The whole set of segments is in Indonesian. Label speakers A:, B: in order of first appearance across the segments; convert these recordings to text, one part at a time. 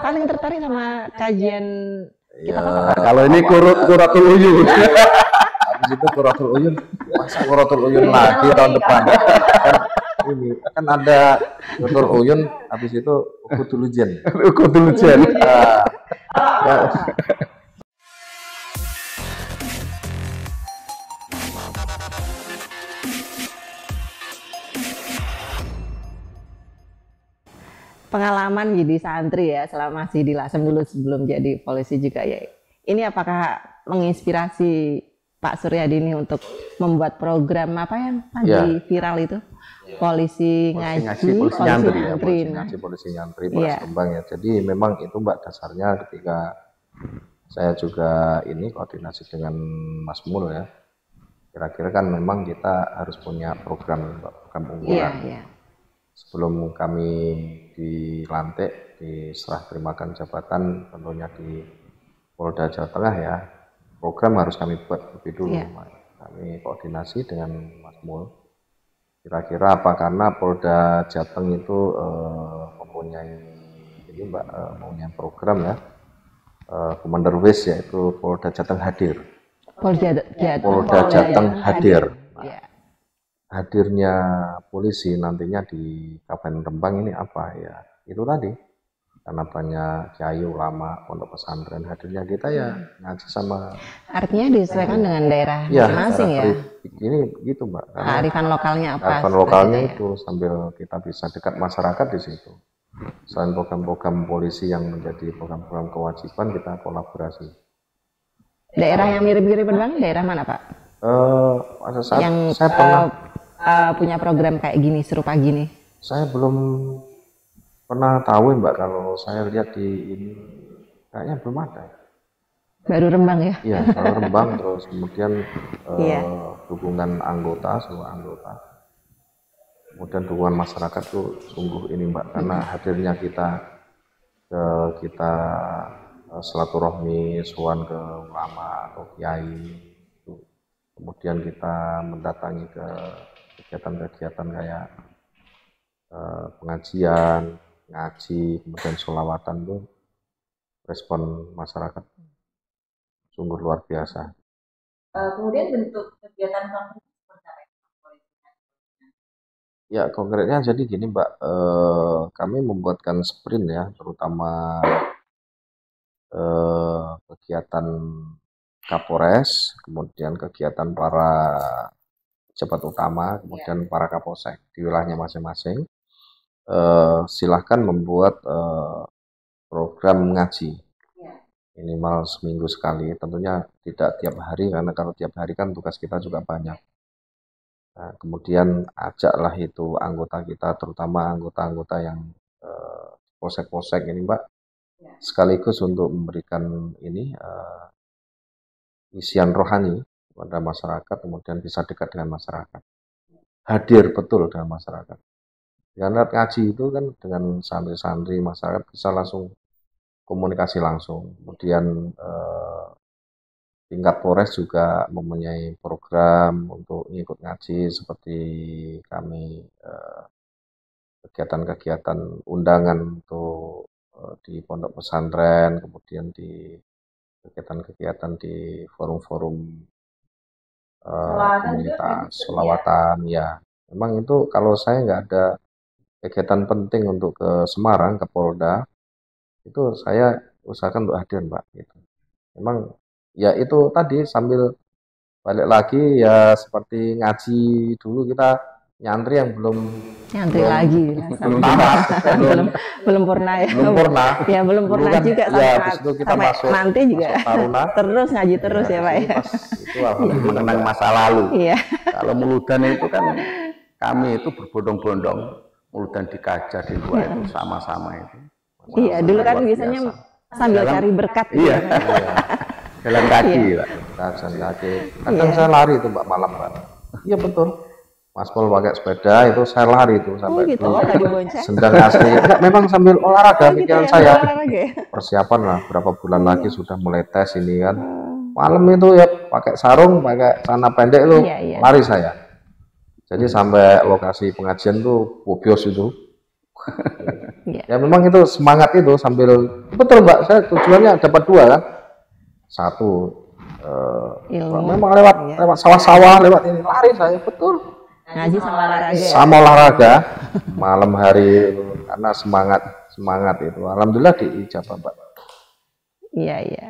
A: paling tertarik sama kajian kita
B: ya, kalau ini Qurratul Uyun. Habis itu Qurratul Uyun, masa Qurratul Uyun lagi tahun depan? Ini kan ada Qurratul Uyun, habis itu Ukudul Ujen. Ukudul Ujen.
A: Pengalaman jadi santri ya selama masih di Lasem dulu sebelum jadi polisi juga ya. Ini apakah menginspirasi Pak Suryadi ini untuk membuat program apa yang tadi viral itu? Polisi ngaji, polisi nyantri,
B: polisi nyantri Polres Rembang ya. Jadi memang itu Mbak dasarnya ketika saya juga ini koordinasi dengan Mas Mul ya. Kira-kira kan memang kita harus punya program unggulan. Sebelum kami dilantik, diserah terimakan jabatan tentunya di Polda Jawa Tengah ya, program harus kami buat lebih dulu. Kami koordinasi dengan Mas Mul. Kira-kira apa, karena Polda Jateng itu mempunyai ini Mbak, mempunyai program ya, Komander WIS, yaitu Polda Jateng Hadir. Polda Jateng Hadir. Hadirnya polisi nantinya di Kabupaten Rembang ini apa ya? Itu tadi, karena banyak kiai ulama, pondok pesantren, hadirnya kita ya ngaji sama.
A: Artinya disesuaikan dengan daerah masing-masing ya?
B: Ini gitu Mbak.
A: Kearifan lokalnya apa?
B: Kearifan lokalnya itu sambil kita bisa dekat masyarakat di situ. Selain program-program polisi yang menjadi program-program kewajiban, kita kolaborasi.
A: Daerah yang mirip-mirip Rembang, daerah mana Pak?
B: Yang saya pernah
A: punya program kayak gini, serupa gini?
B: Saya belum pernah tahu Mbak, kalau saya lihat di ini kayaknya belum ada.
A: Baru Rembang ya?
B: Iya, baru Rembang, terus kemudian dukungan anggota, semua anggota. Kemudian dukungan masyarakat tuh sungguh ini Mbak, karena hadirnya kita silaturahmi, sowan ke ulama atau kiai. Kemudian kita mendatangi ke kegiatan-kegiatan kayak pengajian, ngaji, kemudian sholawatan tuh respon masyarakat sungguh luar biasa.
C: Kemudian bentuk kegiatan kamu seperti apa?
B: Ya konkretnya jadi gini Mbak, kami membuatkan sprint ya, terutama kegiatan Kapolres, kemudian kegiatan para pejabat utama, kemudian para kapolsek di wilayahnya masing-masing. Silahkan membuat program ngaji minimal seminggu sekali, tentunya tidak tiap hari, karena kalau tiap hari kan tugas kita juga banyak. Nah, kemudian ajaklah itu anggota kita, terutama anggota-anggota yang polsek-polsek ini Mbak, sekaligus untuk memberikan ini isian rohani kepada masyarakat, kemudian bisa dekat dengan masyarakat, hadir betul dengan masyarakat. Karena ngaji itu kan dengan santri-santri masyarakat bisa langsung komunikasi langsung. Kemudian tingkat Polres juga mempunyai program untuk ikut ngaji, seperti kami kegiatan-kegiatan undangan untuk di pondok pesantren, kemudian di kegiatan-kegiatan di forum-forum komunitas, sholawatan ya. Memang itu kalau saya nggak ada kegiatan penting untuk ke Semarang, ke Polda, itu saya usahakan untuk hadir Mbak. Gitu. Memang ya itu tadi, sambil balik lagi ya seperti ngaji dulu, kita nyantri yang belum
A: lagi belum purna ya, belum purna kan, juga sampai nanti juga taruna, terus ngaji terus ya Pak ya.
B: Itu mengenang masa lalu. Kalau Muludan itu kan kami itu berbondong-bondong, Muludan di Kajar, di luar itu sama-sama itu.
A: Iya, dulu kan biasanya sambil cari berkat.
B: Iya. Jalan kaki Pak. Jalan kaki. Kadang saya lari itu Mbak, malam Mbak. Iya betul. Mas Pol pakai sepeda itu saya lari itu sampai Sendang asli. Memang sambil olahraga pikiran saya. Persiapan lah berapa bulan lagi sudah mulai tes ini kan. Malam itu ya pakai sarung, pakai celana pendek itu lari saya. Jadi sampai lokasi pengajian tuh bobios itu.
A: Iya.
B: Ya memang itu semangat itu sambil betul Mbak, saya tujuannya dapat dua kan. Satu
A: Ilmu.
B: memang lewat
A: Iya.
B: lewat sawah-sawah, lewat ini lari saya betul.
A: Ngaji sama olahraga ya.
B: Sama olahraga malam hari itu, karena semangat itu. Alhamdulillah diijabah Mbak.
A: Iya, iya.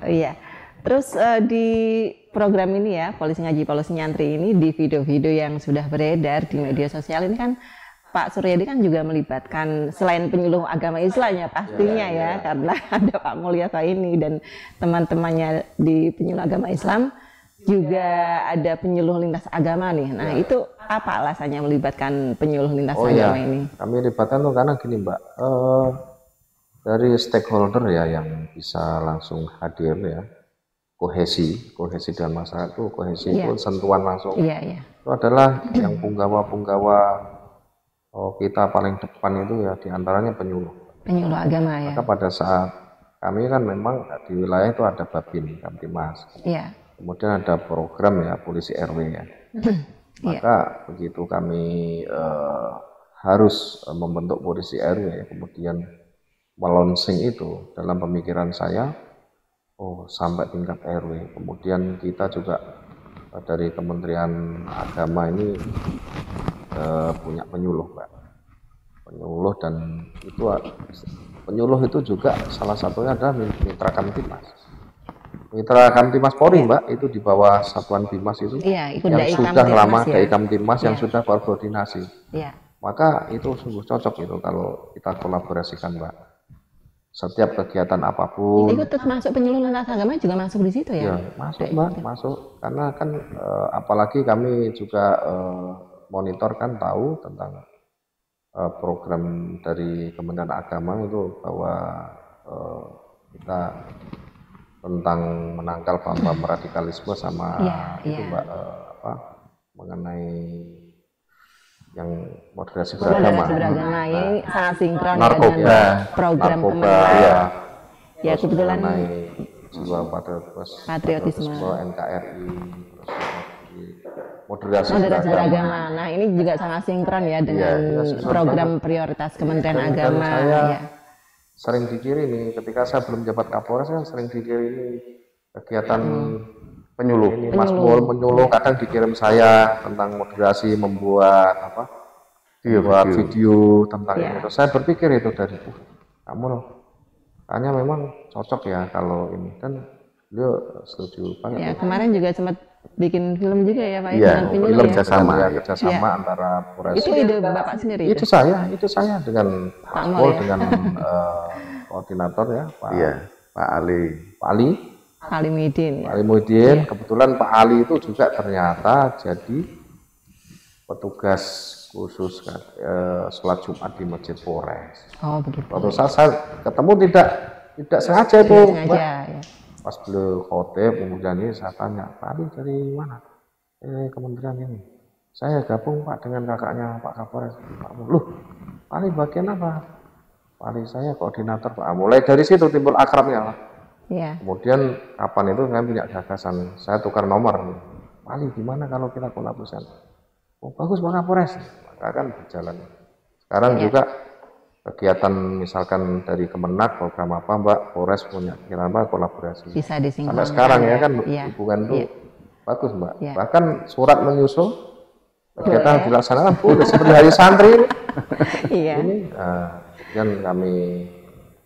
A: Iya. Terus di program ini ya, Polisi Ngaji Polisi Nyantri ini, di video-video yang sudah beredar di media sosial ini kan Pak Suryadi kan juga melibatkan selain penyuluh agama Islam ya pastinya ya, karena ada Pak Mulyasa ini dan teman-temannya di penyuluh agama Islam, juga ada penyuluh lintas agama nih. Nah, itu apa alasannya melibatkan penyuluh lintas agama ini?
B: Kami libatkan tuh karena gini Mbak, dari stakeholder ya yang bisa langsung hadir ya, kohesi dalam masyarakat itu, kohesi itu sentuhan langsung.
A: Iya.
B: Itu adalah yang punggawa-punggawa kita paling depan itu ya diantaranya penyuluh
A: agama ya.
B: Maka pada saat kami kan memang di wilayah itu ada Babin, Kamtimas.
A: Iya.
B: Kemudian ada program ya polisi RW ya. Maka begitu kami harus membentuk polisi RW ya, kemudian melonsing itu dalam pemikiran saya, sampai tingkat RW. Kemudian kita juga dari Kementerian Agama ini punya penyuluh Mbak. Dan penyuluh itu juga salah satunya adalah Mitra Kamtimas. Mitra Kamtimas Polri Mbak, itu di bawah Satuan Bimas itu yang sudah lama dari Kamtimas yang sudah berkoordinasi. Maka itu sungguh cocok itu kalau kita kolaborasikan Mbak. Setiap kegiatan apapun.
A: Itu termasuk penyuluh lintas agama juga masuk di situ ya?
B: Ya masuk Mbak, masuk. Karena kan apalagi kami juga monitor kan tahu tentang program dari Kementerian Agama itu bahwa kita tentang menangkal paham radikalisme sama itu Mbak mengenai yang moderasi beragama.
A: Ini sangat sinkron
B: narkoba,
A: dengan program Kementerian. Ya kebetulan
B: jiwa patriotisme NKRI, moderasi
A: beragama. Nah ini juga sangat sinkron ya dengan program prioritas Kementerian Agama.
B: Sering dikirimi ketika saya belum jabat Kapolres kan sering dikirimi kegiatan penyuluh. Ini Mas Mul menyuluh kadang dikirim saya tentang moderasi, membuat video tentang itu. Saya berpikir itu dari kamu loh, hanya memang cocok ya kalau ini, dan beliau setuju banget.
A: Ya, kemarin juga sempat bikin film juga ya Pak?
B: Iya, film kerjasama antara Polres.
A: Itu ide Bapak sendiri?
B: Itu saya dengan Pak Mul, dengan koordinator ya, Pak Ali Muhyiddin. Kebetulan Pak Ali itu juga ternyata jadi petugas khusus sholat Jumat di Masjid Polres.
A: Oh begitu.
B: Waktu saya ketemu tidak sengaja itu. Pas beliau khotib, kemudian ini saya tanya, Pak Ali dari mana? Kementerian ini. Saya gabung Pak dengan kakaknya Pak Kapolres. Loh, Pak Ali bagian apa? Pak Ali saya koordinator Pak. Mulai dari situ timbul akrabnya. Kemudian kapan itu saya punya gagasan, saya tukar nomor. Pak Ali gimana kalau kita kolaborasi? Oh bagus Pak Kapolres. Maka kan berjalan. Sekarang juga kegiatan misalkan dari Kemenak program apa Mbak, Polres punya apa kolaborasi
A: bisa
B: sampai sekarang ya kan hubungan itu bagus Mbak. Bahkan surat menyusul kegiatan dilaksanakan seperti hari santri ini kan kami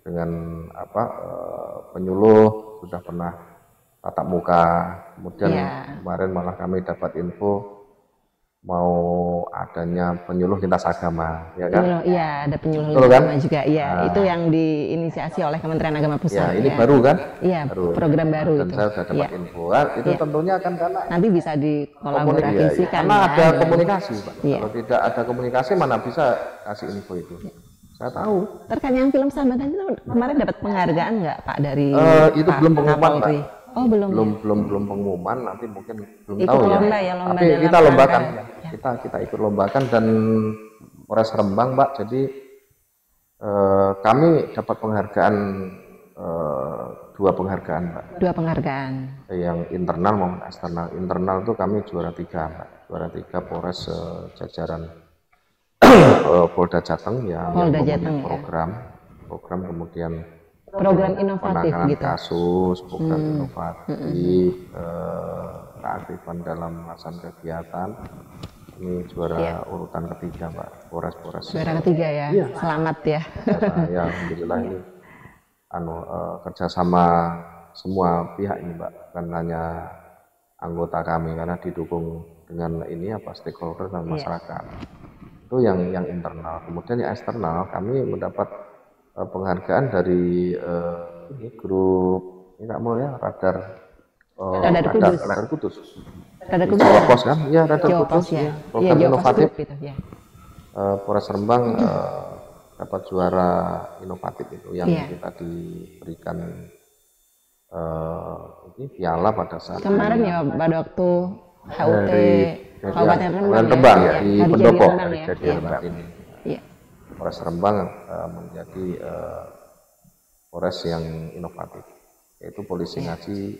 B: dengan penyuluh sudah pernah tatap muka, kemudian kemarin malah kami dapat info mau adanya penyuluh lintas agama, ya kan?
A: Iya, ada penyuluh lintas agama juga. Iya, itu yang diinisiasi oleh Kementerian Agama Pusat.
B: Ya, ini baru kan?
A: Iya, program baru
B: dan
A: itu.
B: saya sudah dapat info. Itu tentunya kan karena
A: nanti bisa dikolaborasikan.
B: Karena ada komunikasi, Pak. Kalau tidak ada komunikasi mana bisa kasih info itu? Saya tahu.
A: Terkait yang film Sahabatan itu kemarin dapat penghargaan nggak Pak dari
B: itu belum pengumuman Pak.
A: Oh belum
B: pengumuman, nanti mungkin belum
A: ikut
B: tahu
A: lomba
B: ya.
A: Lomba
B: tapi kita lombakan, kita ikut lombakan dan Polres Rembang Mbak. Jadi kami dapat penghargaan 2 penghargaan Mbak.
A: 2 penghargaan.
B: Yang internal maupun eksternal. Internal itu kami juara 3 Mbak, juara 3 Polres jajaran Polda Jateng yang
A: Polda
B: mempunyai
A: Jateng, ya.
B: program kemudian
A: Program inovatif
B: penanganan
A: gitu.
B: kasus, program inovatif, keaktifan dalam melaksanakan kegiatan. Ini juara urutan ketiga, Mbak. Polres.
A: Juara ketiga ya. Selamat ya.
B: Ya, alhamdulillah ini kerjasama semua pihak ini, Mbak, bukan hanya anggota kami karena didukung dengan ini stakeholder dan masyarakat. Itu yang internal. Kemudian yang eksternal kami mendapat penghargaan dari ini grup ini nggak mau ya radar Kudus.
A: Radar Kudus.
B: Jawa Pos kan? Iya, Radar
A: Jawa
B: Kudus.
A: Pos, ya.
B: Program
A: Jawa Pos
B: inovatif.
A: Group itu, ya.
B: Polres Rembang dapat juara inovatif itu yang kita diberikan ini piala pada saat
A: kemarin ya pada waktu HUT Kabupaten
B: Rembang
A: ya,
B: di
A: hari
B: Pendopo.
A: jadi Rembang ya.
B: Iya. Polres Rembang menjadi Polres yang inovatif, yaitu polisi ngaji,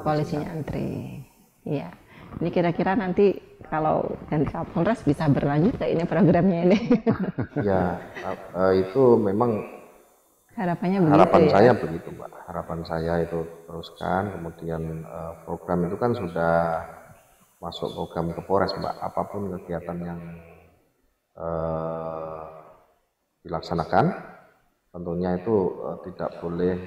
A: polisi nyantri. Iya. Ini kira-kira nanti kalau ganti Kapolres bisa berlanjut nggak ini programnya ini?
B: Ya, itu memang
A: harapannya begitu.
B: Harapan
A: ya?
B: saya begitu, Mbak. Harapan saya itu teruskan. Kemudian program itu kan sudah masuk program ke Polres, Mbak. Apapun kegiatan yang dilaksanakan, tentunya itu tidak boleh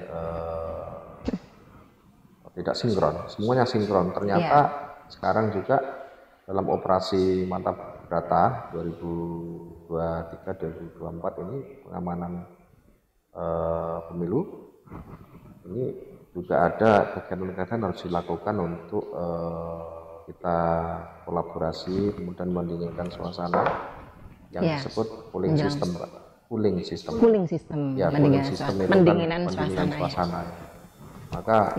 B: tidak sinkron. Semuanya sinkron. Ternyata sekarang juga dalam operasi Mantap Brata 2023-2024 ini pengamanan pemilu ini juga ada kegiatan-kegiatan harus dilakukan untuk kita kolaborasi kemudian mendinginkan suasana yang disebut pooling system, Pak. Pooling system. Ya,
A: mendinginan suasana.
B: Maka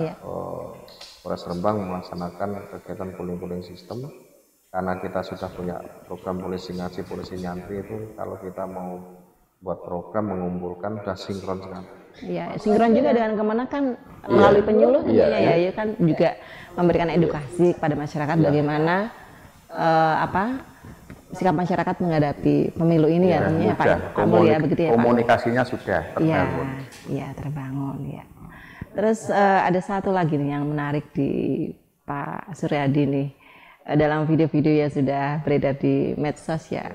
B: Polres Rembang melaksanakan kegiatan pooling system karena kita sudah punya program polisi ngaji, polisi nyantri itu kalau kita mau buat program mengumpulkan sudah sinkron sekali.
A: Iya, sinkron juga dengan kemana kan melalui penyuluh tentunya ya kan juga memberikan edukasi kepada masyarakat bagaimana sikap masyarakat menghadapi pemilu ini ya tentunya Pak Amul ya begitu ya Pak.
D: Komunikasinya sudah terbangun.
A: Iya, terbangun ya. Terus ada satu lagi nih yang menarik di Pak Suryadi nih dalam video-video yang sudah beredar di medsos ya.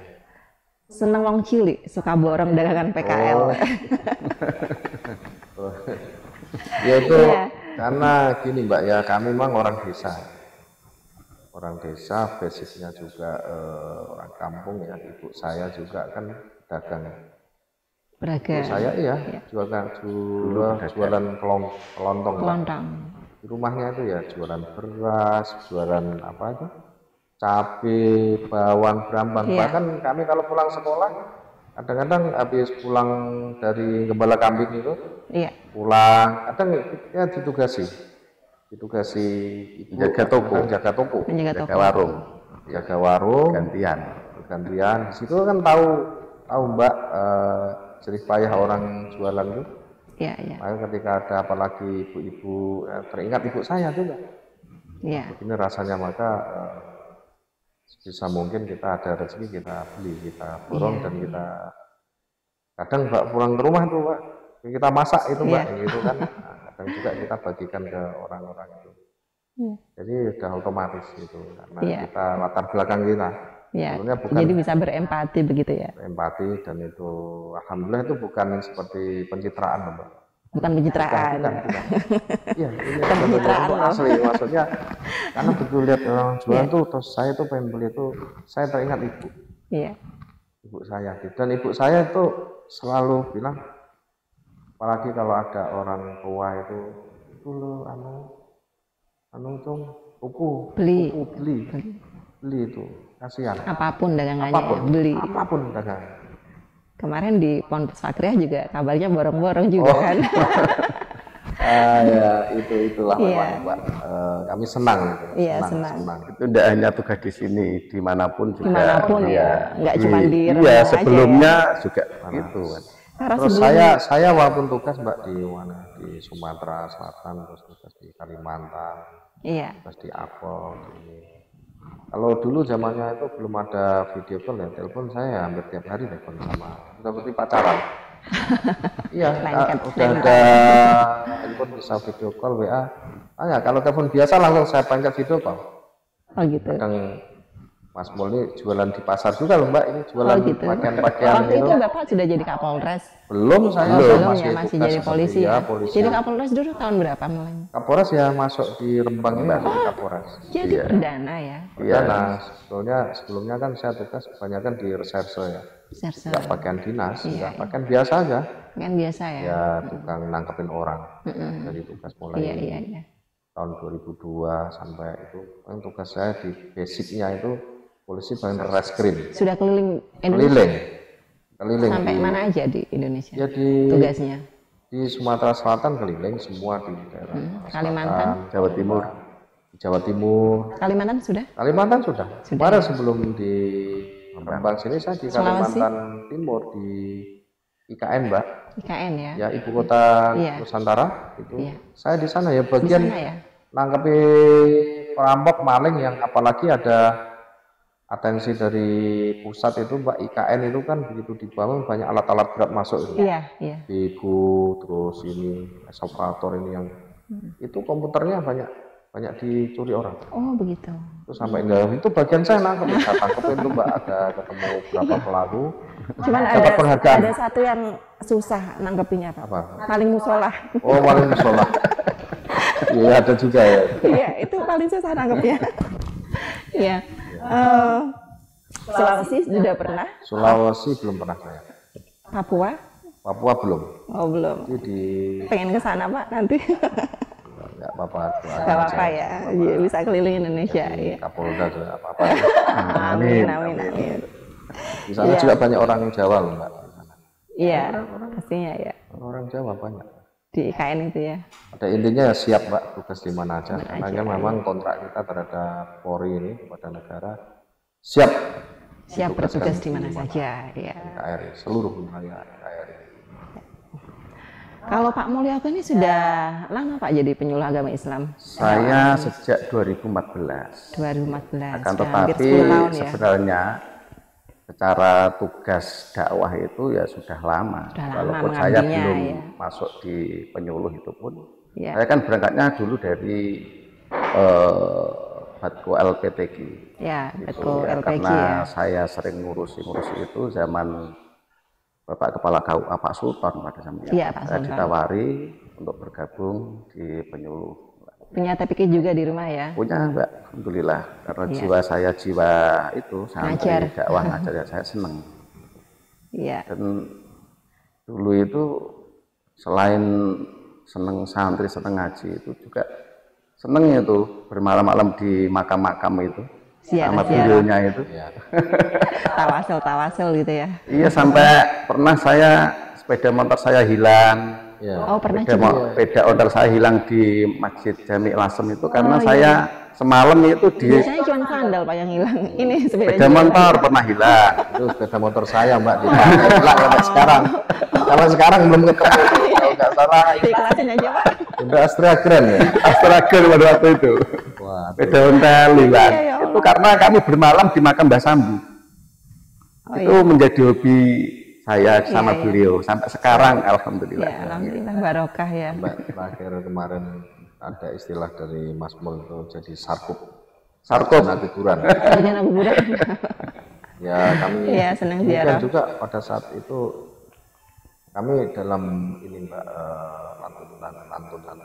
A: Seneng wong cilik, suka borong dagangan PKL.
B: Ya itu karena gini, Mbak, ya kami memang orang desa. Orang desa basisnya juga orang kampung ya. Ibu saya juga kan dagang.
A: Beragam.
B: Saya jualan kelontong. Di rumahnya itu ya jualan beras, jualan apa itu? Cabai, bawang, brambang. Bahkan kami kalau pulang sekolah, kadang-kadang habis pulang dari gembala kambing itu, pulang, kadang ya ditugasi ibu
D: jaga toko,
B: jaga warung, gantian. Di situ kan tahu Mbak jerih payah orang jualan itu. Maka ketika ada apalagi ibu-ibu, teringat ibu saya juga. Begini rasanya maka bisa mungkin kita ada rezeki kita beli, kita borong dan kita kadang Mbak pulang ke rumah itu Mbak kita masak itu Mbak gitu kan. Kadang juga kita bagikan ke orang-orang itu. Jadi udah otomatis gitu karena kita latar belakang kita.
A: Jadi bisa berempati begitu ya.
B: Empati dan itu alhamdulillah itu bukan seperti pencitraan Mbak.
A: Bukan pencitraan.
B: Iya, ini pencitraan asli maksudnya. Karena begitu lihat orang jualan tuh, terus saya tuh pengen beli itu, saya teringat ibu. Ibu saya. Dan ibu saya itu selalu bilang, apalagi kalau ada orang tua itu lo beli itu, kasihan.
A: Apapun dagangannya, beli.
B: Apapun dagangan.
A: Kemarin di Pondok Sakriyah juga kabarnya borong-borong juga kan.
B: Ya itulah memang Mbak. Kami senang. Senang.
D: Itu tidak hanya tugas di sini, dimanapun juga.
A: Dimanapun nggak cuma di Rembang
D: aja. Sebelumnya juga gitu kan.
B: Terus saya walaupun tugas Mbak di Sumatera Selatan, terus tugas di Kalimantan, tugas di Aceh, Kalau dulu zamannya itu belum ada video call ya, telepon saya hampir tiap hari telepon sama, seperti pacaran. Iya, udah ada handphone bisa video call, WA. Ya kalau telepon biasa langsung saya pencet video call.
A: Oh gitu.
B: Kadang Mas Mul ini jualan di pasar juga loh Mbak, ini jualan
A: gitu.
B: pakaian-pakaian
A: Waktu itu Bapak sudah jadi Kapolres?
B: Belum, saya
A: Belum
B: masih
A: ya, masih
B: tugas
A: jadi polisi
B: seperti
A: ya.
B: polisi.
A: Jadi Kapolres dulu tahun berapa mulainya?
B: Kapolres ya masuk di Rembang ini masuk di Kapolres.
A: Jadi perdana ya?
B: Iya, nah sebelumnya kan saya tugas kebanyakan di reserse ya.
A: Reserse.
B: Nggak pakaian dinas, nggak pakaian biasa aja.
A: Kan biasa ya?
B: Ya tukang nangkepin orang. Dari tugas mulai
A: Iya.
B: tahun 2002 sampai itu, kan tugas saya di basicnya itu polisi bagian reskrim.
A: Sudah keliling Indonesia?
B: Keliling.
A: Sampai mana aja di Indonesia?
B: Ya di
A: tugasnya?
B: Di Sumatera Selatan keliling semua di daerah
A: Kalimantan,
D: Jawa Timur.
B: Jawa Timur.
A: Kalimantan sudah?
B: Kalimantan sudah. Kemarin sebelum di Rembang sini saya di Kalimantan Timur di IKN Mbak.
A: IKN ya?
B: Ya ibu kota Nusantara itu. Saya di sana ya bagian nangkepi perampok maling yang apalagi ada atensi dari pusat itu Mbak. IKN itu kan begitu dibangun banyak alat-alat berat masuk itu.
A: Iya.
B: Bego, terus ini ekskavator ini yang itu komputernya banyak dicuri orang.
A: Oh begitu.
B: Terus sampai itu bagian saya nangkep, saya tangkepin itu Mbak, ada ketemu berapa pelaku.
A: Cuman ada satu yang susah nangkepinnya Pak.
B: Apa?
A: Paling musola.
B: Oh paling musola. Iya ada juga ya.
A: Iya itu paling susah nangkepnya. Iya. Sulawesi sudah pernah?
B: Sulawesi belum pernah saya.
A: Papua?
B: Papua belum.
A: Oh belum.
B: Jadi
A: pengen ke sana Pak nanti.
B: Enggak apa-apa.
A: Enggak apa-apa ya. Bisa keliling Indonesia ya.
B: Kapolda juga apa-apa.
A: Amin.
B: Di sana juga banyak orang Jawa loh Mbak.
A: Iya, pastinya ya.
B: Orang Jawa banyak.
A: Di IKN itu ya.
B: Pada intinya ya siap Mbak, tugas di mana aja. Karena kan memang kontrak kita terhadap Polri ini kepada negara siap
A: bertugas di mana saja ya.
B: NKRI, seluruh wilayah NKRI.
A: Kalau Pak Mulyago ini sudah lama Pak jadi penyuluh agama Islam?
D: Saya sejak 2014.
A: 2014.
D: Akan tetapi sebenarnya secara tugas dakwah itu ya sudah lama. Walaupun saya belum masuk di penyuluh itu pun. Saya kan berangkatnya dulu dari Batko LPTG. Ya, Batko LPG karena saya sering ngurusi itu zaman Bapak Kepala KUA Pak Sultan pada zaman itu. Saya ditawari untuk bergabung di penyuluh.
A: Punya TPK juga di rumah ya?
D: Punya Mbak, alhamdulillah. Karena jiwa saya jiwa itu santri dakwah ngajar ya saya seneng. Iya. Dan dulu itu selain seneng santri, seneng ngaji itu juga seneng itu bermalam-malam di makam-makam itu. Sama videonya itu.
A: Tawasul gitu ya?
D: Iya, sampai pernah sepeda motor saya hilang.
A: Oh pernah
D: sepeda motor saya hilang di Masjid Jami Lasem itu karena saya semalam itu
A: biasanya cuma sandal Pak yang hilang. Ini
D: sepeda motor pernah hilang.
B: Itu sepeda motor saya Mbak dipakai hilang sampai sekarang. Sampai sekarang belum ketemu. Kalau nggak salah
A: diiklasin aja Pak.
B: Udah Astra Grand ya?
D: Astra Grand pada waktu itu. Wah, sepeda ontel hilang. Itu karena kami bermalam di makam Mbah Sambu. Itu menjadi hobi saya sama beliau sampai sekarang alhamdulillah.
A: Ya, alhamdulillah barokah ya.
B: Terakhir kemarin ada istilah dari Mas Mul itu jadi sarkup.
D: Sarjana
B: kuburan.
A: Sarjana kuburan.
B: Ya kami
A: senang ziarah.
B: juga pada saat itu kami dalam ini Mbak lantunan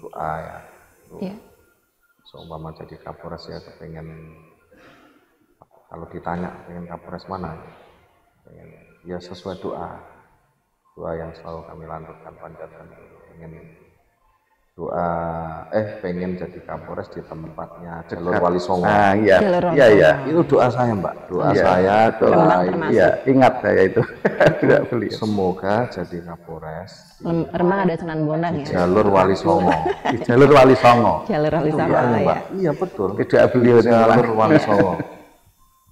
B: doa ya. Seumpama jadi Kapolres ya kepengen kalau ditanya pengen Kapolres mana pengen ya sesuai doa yang selalu kami lanturkan panjatkan pengen doa pengen jadi Kapolres di tempatnya Jalur Wali Songo.
D: Iya.
B: Itu doa saya Mbak, saya
D: ingat saya itu. Tidak beli.
B: Semoga jadi Kapolres.
A: Rembang ada Sunan Bonang ya.
B: Jalur Wali Songo.
D: Di Jalur Wali Songo.
A: Jalur Wali Songo ya.
B: Iya betul.
D: Tidak beliau
B: Jalur Wali Songo.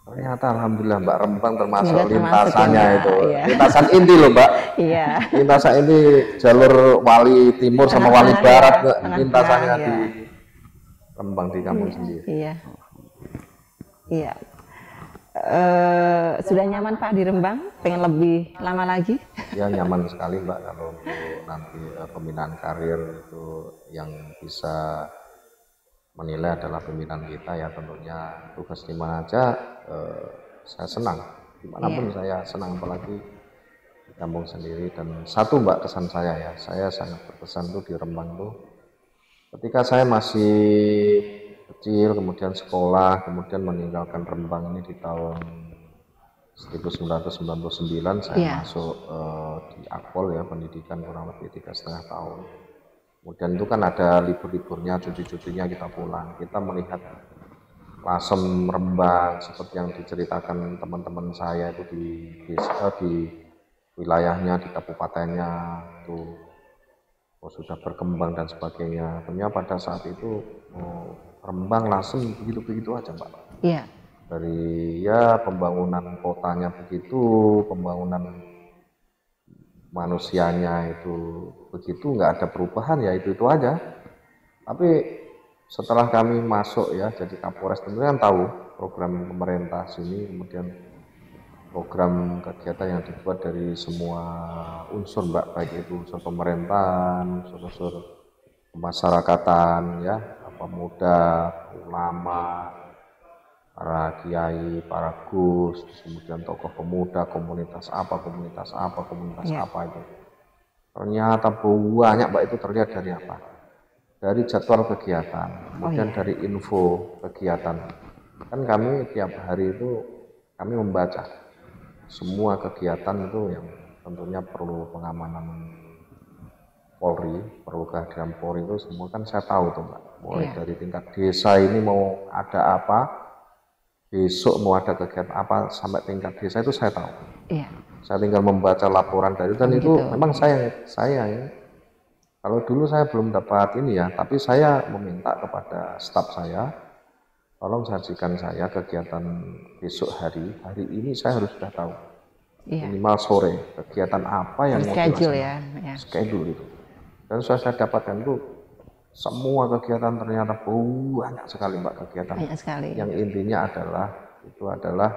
B: Ternyata alhamdulillah Mbak Rembang termasuk lintasannya itu. Lintasan inti loh Mbak.
A: Iya.
B: Lintasan ini jalur Wali Timur sama Wali Barat lintasannya di Rembang di kampung sendiri.
A: Iya. Iya. Sudah nyaman Pak di Rembang? Pengen lebih lama lagi?
B: Ya nyaman sekali Mbak, kalau untuk nanti pembinaan karir itu yang bisa menilai adalah pimpinan kita ya, tentunya tugas di mana aja saya senang, dimanapun saya senang, apalagi di kampung sendiri. Dan satu Mbak, kesan saya ya, saya sangat berkesan tuh di Rembang tuh ketika saya masih kecil, kemudian sekolah, kemudian meninggalkan Rembang ini di tahun 1999 saya masuk di Akpol ya, pendidikan kurang lebih 3,5 tahun. Kemudian itu kan ada libur-liburnya, cuti-cutinya kita pulang, kita melihat Lasem Rembang seperti yang diceritakan teman-teman saya itu di wilayahnya, di kabupatennya itu sudah berkembang dan sebagainya. Tentunya pada saat itu Rembang, Lasem begitu-begitu aja Mbak.
A: Iya.
B: Dari ya pembangunan kotanya begitu, pembangunan manusianya itu begitu, nggak ada perubahan ya itu aja. Tapi setelah kami masuk ya jadi Kapolres, tentunya kan tahu program pemerintah sini, kemudian program kegiatan yang dibuat dari semua unsur Mbak, baik itu unsur pemerintahan, unsur kemasyarakatan ya, pemuda, ulama, para kiai, para gus, kemudian tokoh pemuda, komunitas apa itu. Ternyata banyak Mbak, itu terlihat dari apa? Dari jadwal kegiatan, kemudian dari info kegiatan. Kan kami tiap hari itu kami membaca semua kegiatan itu yang tentunya perlu pengamanan Polri, perlu kehadiran Polri itu semua kan saya tahu tuh Mbak. Mulai dari tingkat desa ini mau ada apa, besok mau ada kegiatan apa, sampai tingkat desa itu saya tahu. Iya. Saya tinggal membaca laporan dari itu, dan itu memang saya ya. Kalau dulu saya belum dapat ini ya, tapi saya meminta kepada staf saya, tolong sajikan saya kegiatan besok hari ini saya harus sudah tahu. Minimal sore kegiatan apa yang mau dilaksanakan. Schedule itu. Dan saya dapatkan itu semua kegiatan ternyata banyak sekali Mbak kegiatan.
A: Banyak sekali.
B: Yang intinya adalah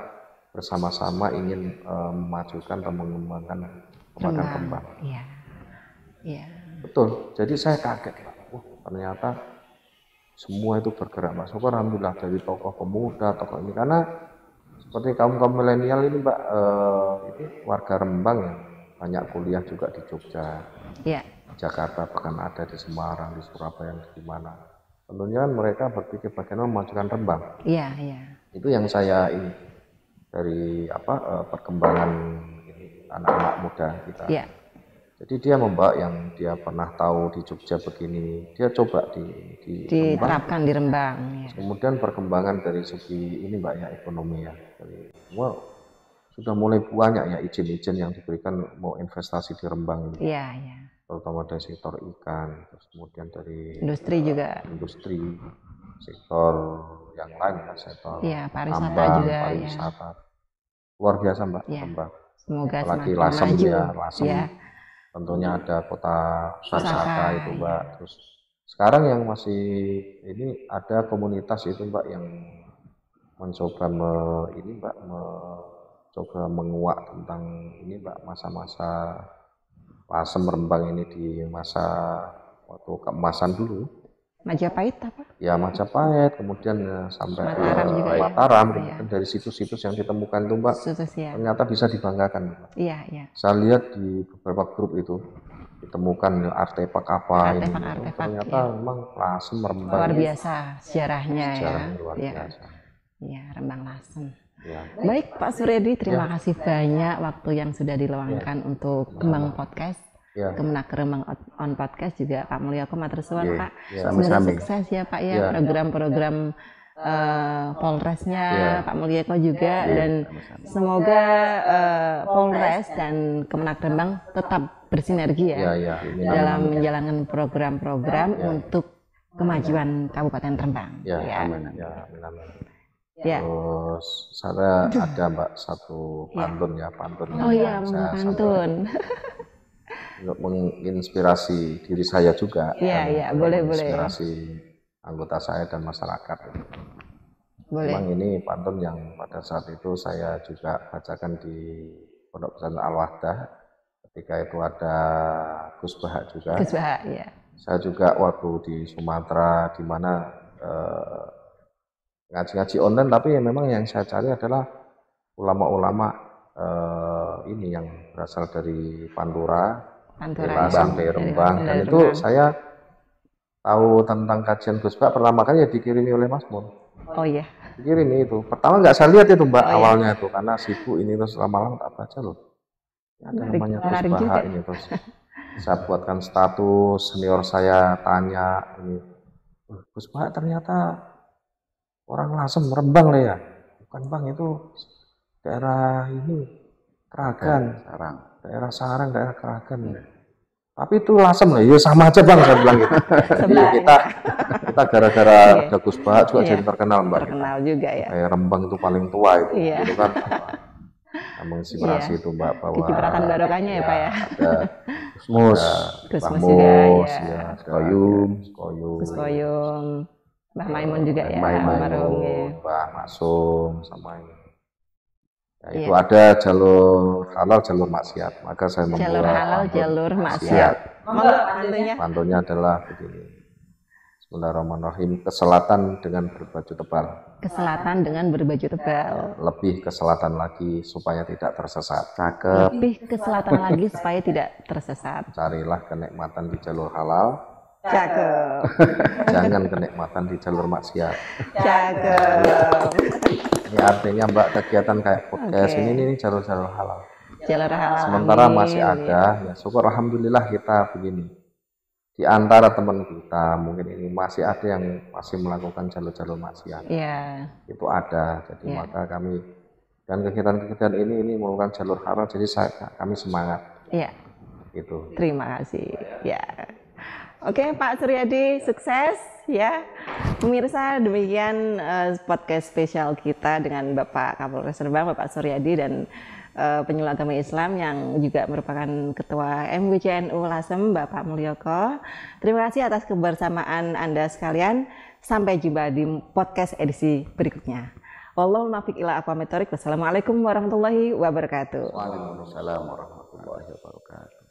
B: bersama-sama ingin memajukan dan mengembangkan Kabupaten Rembang.
A: Iya. Iya.
B: Betul. Jadi saya kaget Pak. Ternyata semua itu bergerak Mbak. Syukur alhamdulillah, dari tokoh pemuda, tokoh ini, karena seperti kaum milenial ini Mbak, ini warga Rembang yang banyak kuliah juga di Jogja. Iya. Jakarta, bahkan ada di Semarang, di Surabaya, di mana. Tentunya mereka berpikir bagaimana memajukan Rembang.
A: Iya, iya.
B: Itu yang saya ini dari perkembangan anak-anak muda kita. Iya. Jadi dia membawa yang dia pernah tahu di Jogja begini, dia coba
A: diterapkan di Rembang.
B: Ya. Kemudian perkembangan dari segi ini Mbak ya, ekonomi ya. Sudah mulai banyak ya izin-izin yang diberikan mau investasi di Rembang ini.
A: Iya, iya.
B: Terutama dari sektor ikan, terus kemudian dari
A: industri juga,
B: sektor yang lain ya, sektor
A: pariwisata juga,
B: pariwisata. Luar biasa Mbak, Rembang.
A: Semoga
B: apalagi Lasem ya, Lasem. Ya. Tentunya ada kota wisata itu Mbak. Terus sekarang yang masih ini ada komunitas itu Mbak yang mencoba mencoba menguak tentang ini Mbak, masa-masa Lasem Rembang ini di masa waktu keemasan dulu.
A: Majapahit apa?
B: Ya Majapahit, kemudian sampai
A: Mataram,
B: kemudian dari situs-situs yang ditemukan itu Mbak, ternyata bisa dibanggakan.
A: Iya, iya.
B: Saya lihat di beberapa grup itu ditemukan artefak apa ini. Ternyata memang Lasem Rembang.
A: Luar biasa sejarahnya
B: luar biasa.
A: Iya, Rembang Lasem. Ya. Baik Pak Suryadi, terima kasih banyak waktu yang sudah diluangkan untuk Kembang Podcast. Kemenaker Rembang on Podcast juga Pak Mulyoko matur suwun Pak. Semoga sukses ya Pak ya, program-program Polresnya Pak Mulyoko juga, dan semoga Polres dan Kemenaker Rembang tetap bersinergi ya, dalam menjalankan program-program untuk kemajuan Kabupaten Rembang.
B: Amin. Terus saya ada Mbak satu pantun ya,
A: Oh iya, pantun.
B: Untuk menginspirasi diri saya juga.
A: Iya, boleh.
B: Menginspirasi anggota saya dan masyarakat.
A: Boleh.
B: Memang ini pantun yang pada saat itu saya juga bacakan di Pondok Pesantren Al-Wahdah. Ketika itu ada Gus Bahak juga.
A: Gus Bahak, ya.
B: Saya juga waktu di Sumatera, di mana ngaji-ngaji online, tapi memang yang saya cari adalah ulama-ulama ini yang berasal dari Pantura, sampai Rembang. Dan itu saya tahu tentang kajian Gus Bahak pertama kali ya dikirimi oleh Mas Mun.
A: Oh iya.
B: Dikirimi itu. Pertama nggak saya lihat itu Mbak awalnya itu karena sibuk ini, terus lama-lama tak baca loh. Ada namanya Gus Bahak ini, terus saya buatkan status, senior saya tanya ini, Gus Bahak ternyata orang Lasem, Rembang lah ya. Bukan Bang, itu daerah ini Kragan, daerah Sarang, daerah Kragan. Tapi itu Lasem lah, ya sama aja Bang, saya bilang gitu. Jadi kita gara-gara ada Gus Bahak juga jadi terkenal Mbak.
A: Terkenal juga ya.
B: Kayak Rembang itu paling tua itu, gitu kan. Menginspirasi itu Mbak, bahwa
A: kecipratan barokahnya ya Pak ya.
B: Ada Gusmus,
A: Gusmus,
B: ya,
A: Gus Koyum, Mbah Maimun juga ya,
B: Mbah Masum sama ini. Ya, itu ada jalur halal, jalur maksiat. Maka saya membuat
A: jalur halal, jalur maksiat.
B: Pantunnya adalah begini. Bismillahirrahmanirrahim. Ke selatan dengan berbaju tebal.
A: Ke selatan dengan berbaju tebal.
B: Lebih ke selatan lagi supaya tidak tersesat.
D: Cakep.
A: Lebih ke selatan lagi supaya tidak tersesat.
B: Carilah kenikmatan di jalur halal.
A: Cakep.
B: Jangan kenikmatan di jalur maksiat.
A: Cakep.
B: Ini artinya Mbak, kegiatan kayak podcast ini jalur-jalur halal.
A: Jalur halal.
B: Sementara masih ada, ya syukur alhamdulillah kita begini. Di antara teman kita mungkin ini masih ada yang masih melakukan jalur-jalur maksiat.
A: Iya.
B: Itu ada. Jadi maka kami dan kegiatan-kegiatan ini merupakan jalur halal. Jadi kami semangat.
A: Iya.
B: Itu.
A: Terima kasih. Ya. Oke, Pak Suryadi, sukses ya. Pemirsa, demikian podcast spesial kita dengan Bapak Kapolres Rembang, Bapak Suryadi, dan penyuluh agama Islam yang juga merupakan Ketua MWCNU Lasem, Bapak Mulyoko. Terima kasih atas kebersamaan Anda sekalian. Sampai jumpa di podcast edisi berikutnya. Wallahul muwaffiq ila aqwamit thoriq. Wassalamualaikum warahmatullahi wabarakatuh.
B: Waalaikumsalam warahmatullahi wabarakatuh.